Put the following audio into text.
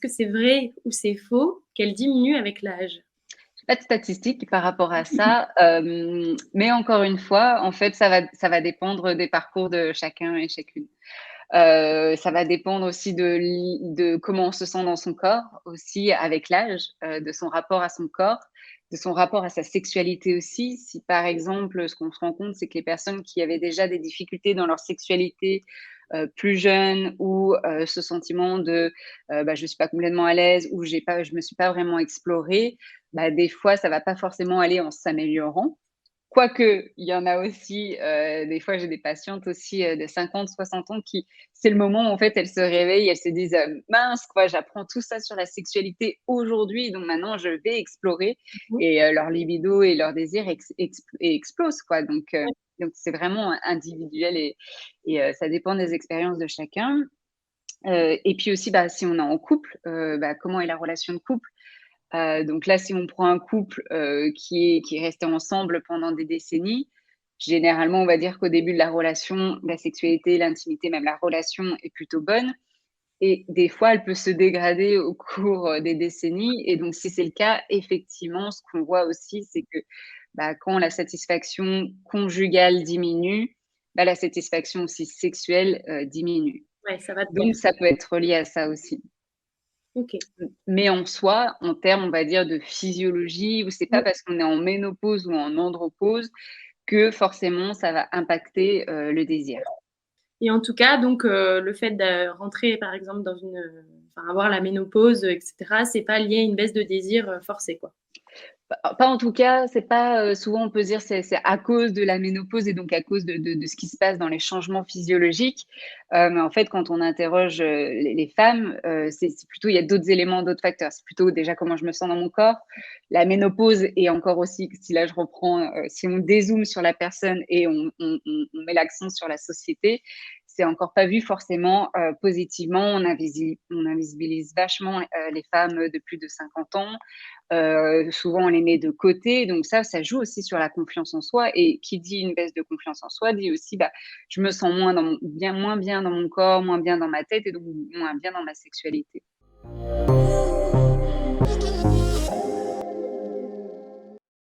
Est-ce que c'est vrai ou c'est faux qu'elle diminue avec l'âge? J'ai pas de statistiques par rapport à ça, mais encore une fois, en fait, ça va dépendre des parcours de chacun et chacune. Ça va dépendre aussi de comment on se sent dans son corps aussi avec l'âge, de son rapport à son corps, de son rapport à sa sexualité aussi. Si par exemple, ce qu'on se rend compte, c'est que les personnes qui avaient déjà des difficultés dans leur sexualité, plus jeunes ou ce sentiment de, bah, je suis pas complètement à l'aise ou je me suis pas vraiment explorée, bah, des fois ça va pas forcément aller en s'améliorant. Quoique, il y en a aussi, des fois j'ai des patientes aussi, de 50-60 ans qui c'est le moment où en fait elles se réveillent, elles se disent: «Mince quoi, j'apprends tout ça sur la sexualité aujourd'hui, donc maintenant je vais explorer» Mmh. et leur libido et leur désir explosent quoi, Ouais. donc c'est vraiment individuel et ça dépend des expériences de chacun. Et puis aussi, bah, si on est en couple, bah, comment est la relation de couple? Donc là, si on prend un couple, qui est resté ensemble pendant des décennies, généralement, on va dire qu'au début de la relation, la sexualité, l'intimité, même la relation est plutôt bonne et des fois, elle peut se dégrader au cours, des décennies et donc si c'est le cas, effectivement, ce qu'on voit aussi, c'est que, bah, quand la satisfaction conjugale diminue, bah, la satisfaction aussi sexuelle, diminue. Ouais, ça va de pair. Donc ça peut être lié à ça aussi. OK. Mais en soi, en termes, on va dire, de physiologie, où c'est pas Mmh. parce qu'on est en ménopause ou en andropause que forcément ça va impacter, le désir. Et en tout cas, donc le fait de rentrer, par exemple, dans une, enfin, avoir la ménopause, et cetera, c'est pas lié à une baisse de désir, forcée, quoi? Pas en tout cas, c'est pas, souvent on peut se dire c'est à cause de la ménopause et donc à cause de ce qui se passe dans les changements physiologiques. Mais en fait, quand on interroge, les femmes, c'est plutôt il y a d'autres éléments, d'autres facteurs. C'est plutôt déjà comment je me sens dans mon corps. La ménopause et encore aussi, si là je reprends, si on dézoome sur la personne et on met l'accent sur la société, c'est encore pas vu forcément, positivement. On invisibilise vachement, les femmes, de plus de 50 ans. Souvent, on les met de côté, donc ça joue aussi sur la confiance en soi et qui dit une baisse de confiance en soi dit aussi, bah, je me sens moins bien dans mon corps, moins bien dans ma tête et donc moins bien dans ma sexualité.